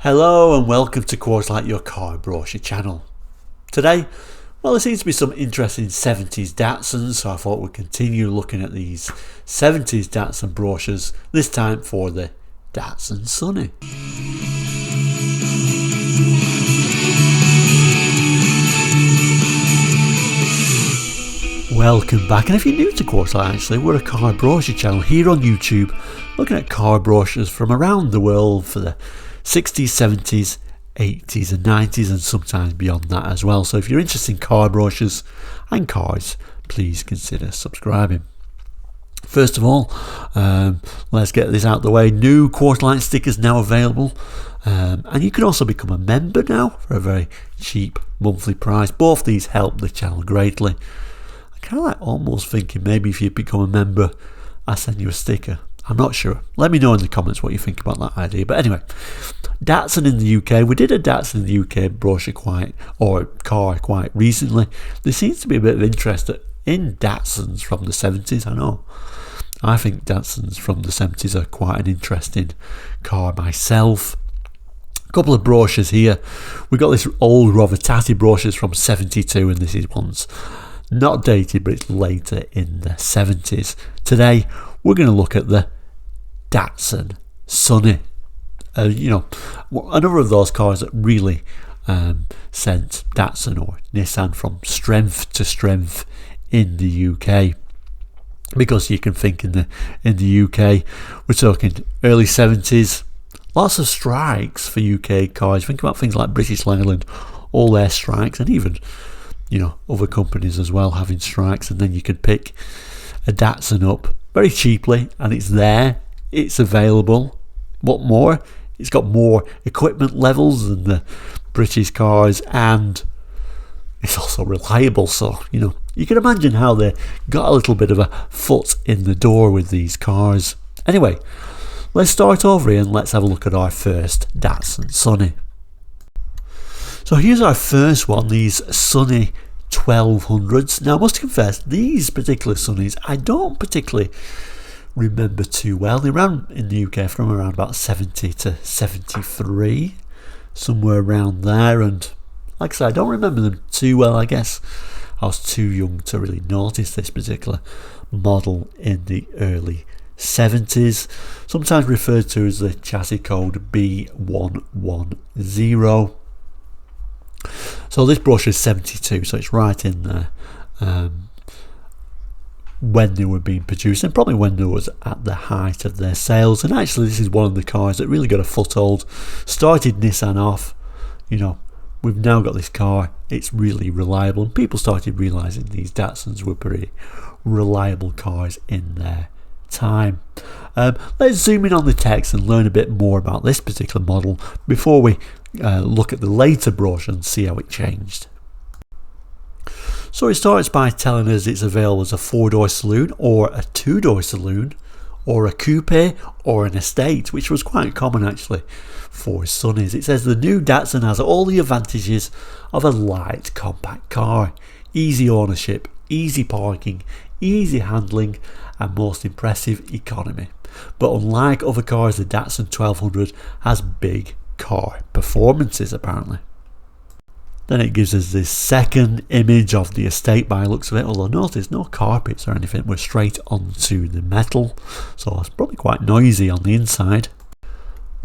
Hello and welcome to Quartz Like Your Car Brochure channel. Today, well, there seems to be some interesting 70s Datsuns, so I thought we'd continue looking at these 70s Datsun brochures, this time for the Datsun Sunny. Welcome back, and if you're new to Quartz Like, actually, we're a car brochure channel here on YouTube, looking at car brochures from around the world for the 60s, 70s, 80s and 90s, and sometimes beyond that as well. So if you're interested in car brochures and cars, please consider subscribing. First of all, let's get this out of the way. New Quartz Like stickers now available, and you can also become a member now for a very cheap monthly price. Both these help the channel greatly. I kind of like almost thinking maybe if you become a member, I send you a sticker. I'm not sure. Let me know in the comments what you think about that idea. But anyway, Datsun in the UK. We did a Datsun in the UK brochure car quite recently. There seems to be a bit of interest in Datsuns from the 70s. I know. I think Datsuns from the 70s are quite an interesting car myself. A couple of brochures here. We got this old Rovatati brochures from 72, and this is one's not dated, but it's later in the 70s. Today, we're going to look at the Datsun Sunny. Another of those cars that really sent Datsun or Nissan from strength to strength in the UK. Because you can think in the UK, we're talking early 70s, lots of strikes for UK cars. Think about things like British Leyland, all their strikes, and even other companies as well having strikes, and then you could pick a Datsun up very cheaply, and it's there, it's available. What more? It's got more equipment levels than the British cars, and it's also reliable. So you can imagine how they got a little bit of a foot in the door with these cars. Anyway, let's start over here and let's have a look at our first Datsun Sunny. So here's our first one, these Sunny 1200s. Now I must confess, these particular Sunnies I don't particularly remember too well. They ran in the UK from around about 70 to 73, somewhere around there, and like I said, I don't remember them too well. I guess I was too young to really notice this particular model in the early 70s, sometimes referred to as the chassis code B110. So this brochure is 72, so it's right in there when they were being produced, and probably when they was at the height of their sales. And actually this is one of the cars that really got a foothold, started Nissan off. We've now got this car, it's really reliable, and people started realising these Datsuns were pretty reliable cars in their time. Let's zoom in on the text and learn a bit more about this particular model before we look at the later brochure and see how it changed. So it starts by telling us it's available as a 4-door saloon or a 2-door saloon or a coupe or an estate, which was quite common actually for Sunnies. It says the new Datsun has all the advantages of a light compact car: easy ownership, easy parking, easy handling, and most impressive economy. But unlike other cars, the Datsun 1200 has big car performances apparently. Then it gives us this second image of the estate by the looks of it, although notice no carpets or anything, we're straight onto the metal, so it's probably quite noisy on the inside.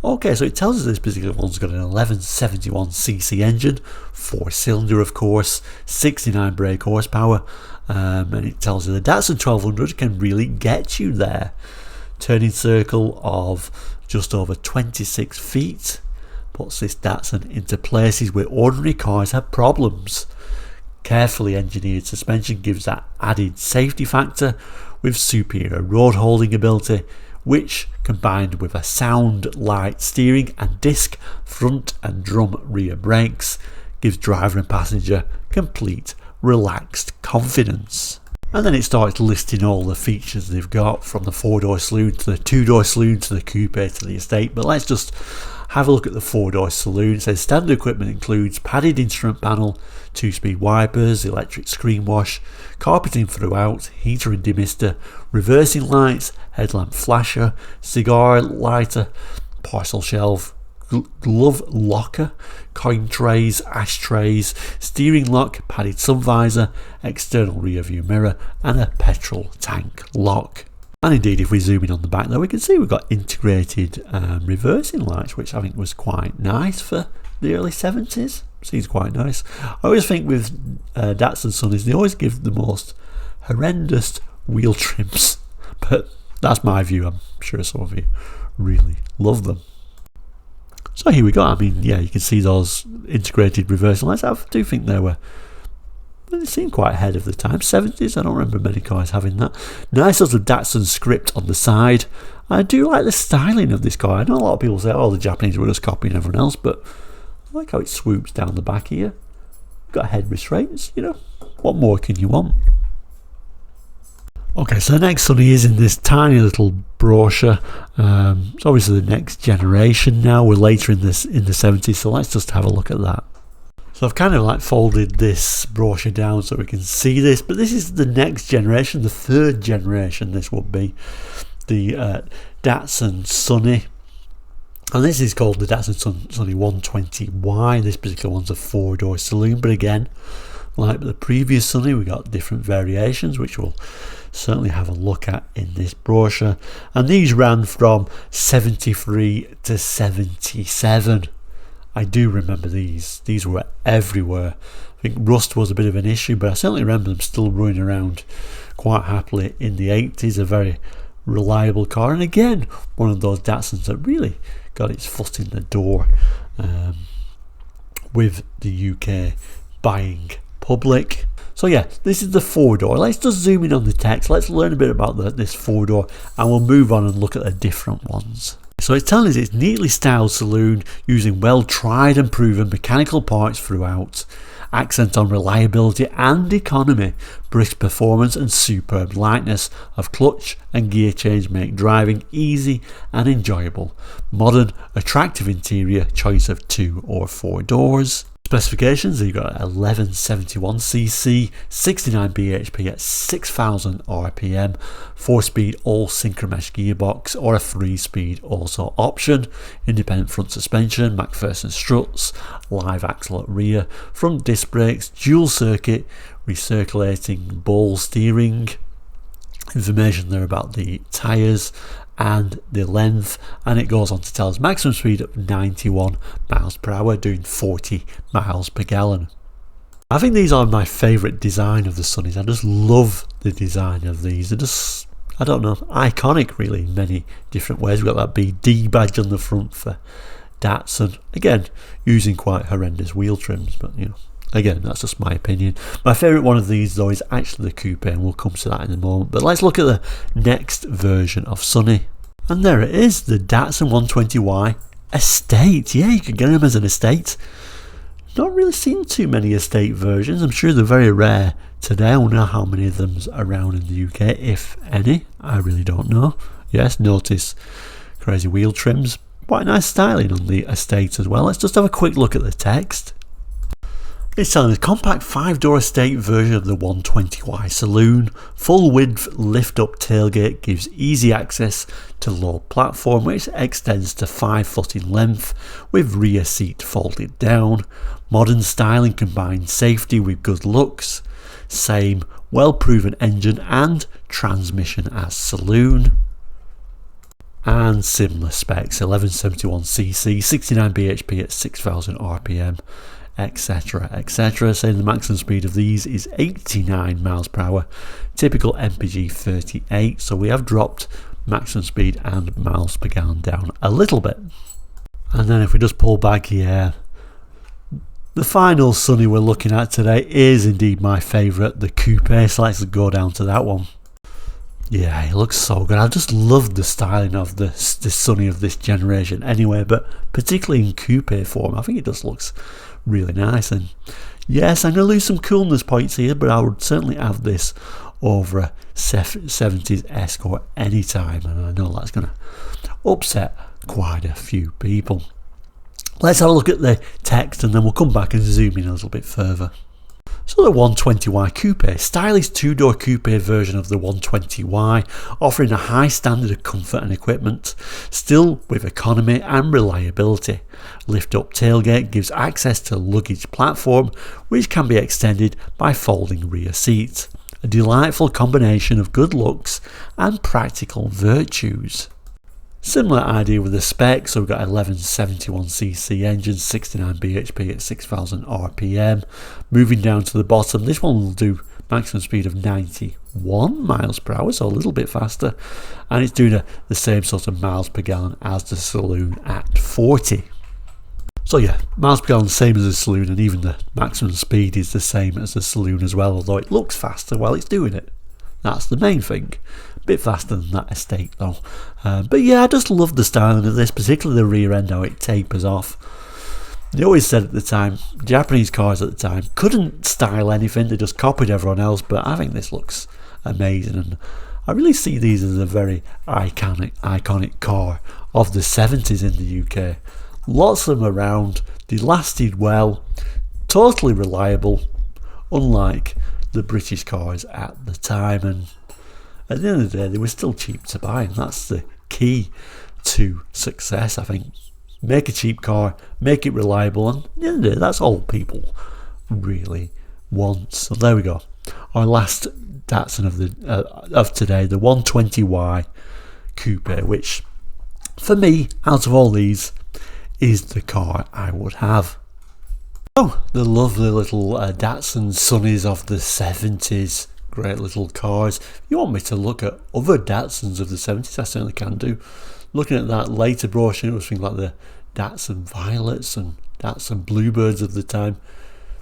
Okay, so it tells us this particular one's got an 1171cc engine, 4-cylinder of course, 69 brake horsepower, and it tells you the Datsun 1200 can really get you there. Turning circle of just over 26 feet. Puts this Datsun into places where ordinary cars have problems. Carefully engineered suspension gives that added safety factor with superior road holding ability, which combined with a sound light steering and disc front and drum rear brakes gives driver and passenger complete relaxed confidence. And then it starts listing all the features they've got, from the 4-door saloon to the 2-door saloon to the coupe to the estate. But let's just have a look at the 4-door saloon. It says standard equipment includes padded instrument panel, 2-speed wipers, electric screen wash, carpeting throughout, heater and demister, reversing lights, headlamp flasher, cigar lighter, parcel shelf, glove locker, coin trays, ashtrays, steering lock, padded sun visor, external rear view mirror, and a petrol tank lock. And indeed, if we zoom in on the back there, we can see we've got integrated reversing lights, which I think was quite nice for the early 70s. Seems quite nice. I always think with Datsun Sunnies, they always give the most horrendous wheel trims, but that's my view. I'm sure some of you really love them. So here we go. I mean, yeah, you can see those integrated reversing lights. I do think they seem quite ahead of the time. 70s, I don't remember many cars having that. Nice little Datsun script on the side. I do like the styling of this car. I know a lot of people say, oh, the Japanese were just copying everyone else, but I like how it swoops down the back here. Got head restraints, you know. What more can you want? Okay, so the next Sunny is in this tiny little brochure. It's obviously the next generation now. We're later in the 70s, so let's just have a look at that. So I've kind of like folded this brochure down so we can see this, but this is the next generation, the third generation this would be, the Datsun Sunny. And this is called the Datsun Sunny 120Y. This particular one's a 4-door saloon, but again, like the previous Sunny, we got different variations, which we'll certainly have a look at in this brochure. And these ran from 73 to 77. I do remember these. These were everywhere. I think rust was a bit of an issue, but I certainly remember them still running around quite happily in the 80s. A very reliable car, and again, one of those Datsuns that really got its foot in the door with the UK buying public. So yeah, this is the 4-door. Let's just zoom in on the text. Let's learn a bit about this 4-door, and we'll move on and look at the different ones. So it's telling us it's neatly styled saloon using well tried and proven mechanical parts throughout. Accent on reliability and economy, brisk performance and superb lightness of clutch and gear change make driving easy and enjoyable. Modern, attractive interior, choice of 2 or 4 doors. Specifications, you've got 1171cc, 69 bhp at 6000 rpm, 4-speed all synchromesh gearbox or a 3-speed also option, independent front suspension, McPherson struts, live axle at rear, front disc brakes, dual circuit, recirculating ball steering. Information there about the tyres and the length, and it goes on to tell us maximum speed of 91 miles per hour, doing 40 miles per gallon. I think these are my favourite design of the Sunnies. I just love the design of these. They're just, I don't know, iconic really in many different ways. We've got that BD badge on the front for Datsun, again using quite horrendous wheel trims, but you know, again, that's just my opinion. My favourite one of these though is actually the coupe, and we'll come to that in a moment. But let's look at the next version of Sunny. And there it is, the Datsun 120Y Estate. Yeah, you can get them as an estate. Not really seen too many estate versions. I'm sure they're very rare today. I don't know how many of them's around in the UK, if any. I really don't know. Yes, notice crazy wheel trims. Quite nice styling on the estate as well. Let's just have a quick look at the text. It's telling us compact 5-door estate version of the 120Y saloon. Full width lift up tailgate gives easy access to low platform, which extends to 5 foot in length with rear seat folded down. Modern styling combines safety with good looks. Same well proven engine and transmission as saloon. And similar specs, 1171cc, 69 bhp at 6000 rpm. Etc, etc, saying the maximum speed of these is 89 miles per hour, typical MPG 38, so we have dropped maximum speed and miles per gallon down a little bit. And then if we just pull back here, the final Sunny we're looking at today is indeed my favourite, the coupe, so let's go down to that one. Yeah, it looks so good. I just love the styling of the Sunny of this generation anyway, but particularly in coupe form, I think it just looks really nice. And yes, I'm going to lose some coolness points here, but I would certainly have this over a 70s Escort anytime, and I know that's going to upset quite a few people. Let's have a look at the text and then we'll come back and zoom in a little bit further. So the 120Y Coupe, stylish two-door coupe version of the 120Y, offering a high standard of comfort and equipment, still with economy and reliability. Lift-up tailgate gives access to luggage platform, which can be extended by folding rear seats. A delightful combination of good looks and practical virtues. Similar idea with the spec, so we've got 1171cc engine, 69 bhp at 6000 rpm. Moving down to the bottom, this one will do maximum speed of 91 miles per hour, so a little bit faster, and it's doing the same sort of miles per gallon as the saloon at 40. So yeah, miles per gallon same as the saloon, and even the maximum speed is the same as the saloon as well, although it looks faster while it's doing it. That's the main thing. Bit faster than that estate though. But yeah, I just love the styling of this, particularly the rear end, how it tapers off. They always said at the time, Japanese cars at the time couldn't style anything, they just copied everyone else, but I think this looks amazing, and I really see these as a very iconic car of the 70s in the UK. Lots of them around, they lasted well, totally reliable, unlike the British cars at the time, and at the end of the day they were still cheap to buy, and that's the key to success, I think. Make a cheap car, make it reliable, and at the end of the day that's all people really want. So there we go, our last Datsun of today, the 120Y Coupe, which for me, out of all these, is the car I would have. Oh, the lovely little Datsun Sunnies of the 70s. Great little cars. If you want me to look at other Datsuns of the 70s, I certainly can do. Looking at that later brochure, it was things like the Datsun Violets and Datsun Bluebirds of the time.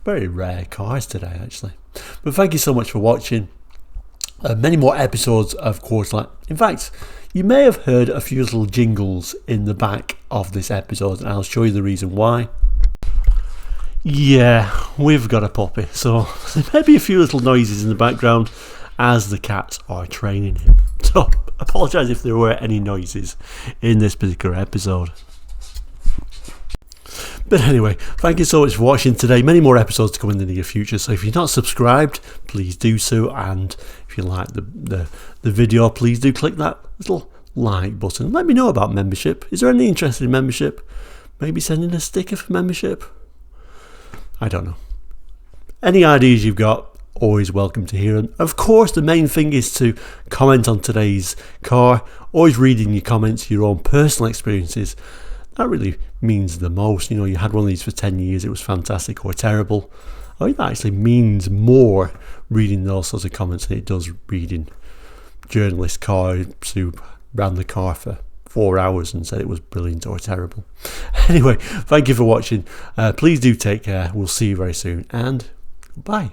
Very rare cars today, actually. But thank you so much for watching. Many more episodes, of course. In fact, you may have heard a few little jingles in the back of this episode, and I'll show you the reason why. Yeah, we've got a puppy, so there may be a few little noises in the background as the cats are training him. So, apologise if there were any noises in this particular episode. But anyway, thank you so much for watching today. Many more episodes to come in the near future, so if you're not subscribed, please do so, and if you like the video, please do click that little like button. Let me know about membership. Is there any interest in membership? Maybe sending a sticker for membership? I don't know. Any ideas you've got, always welcome to hear them. Of course, the main thing is to comment on today's car. Always reading your comments, your own personal experiences. That really means the most. You know, you had one of these for 10 years, it was fantastic or terrible. I think that actually means more reading those sorts of comments than it does reading journalist cars who ran the car for 4 hours and said it was brilliant or terrible. Anyway, thank you for watching. Please do take care. We'll see you very soon, and bye.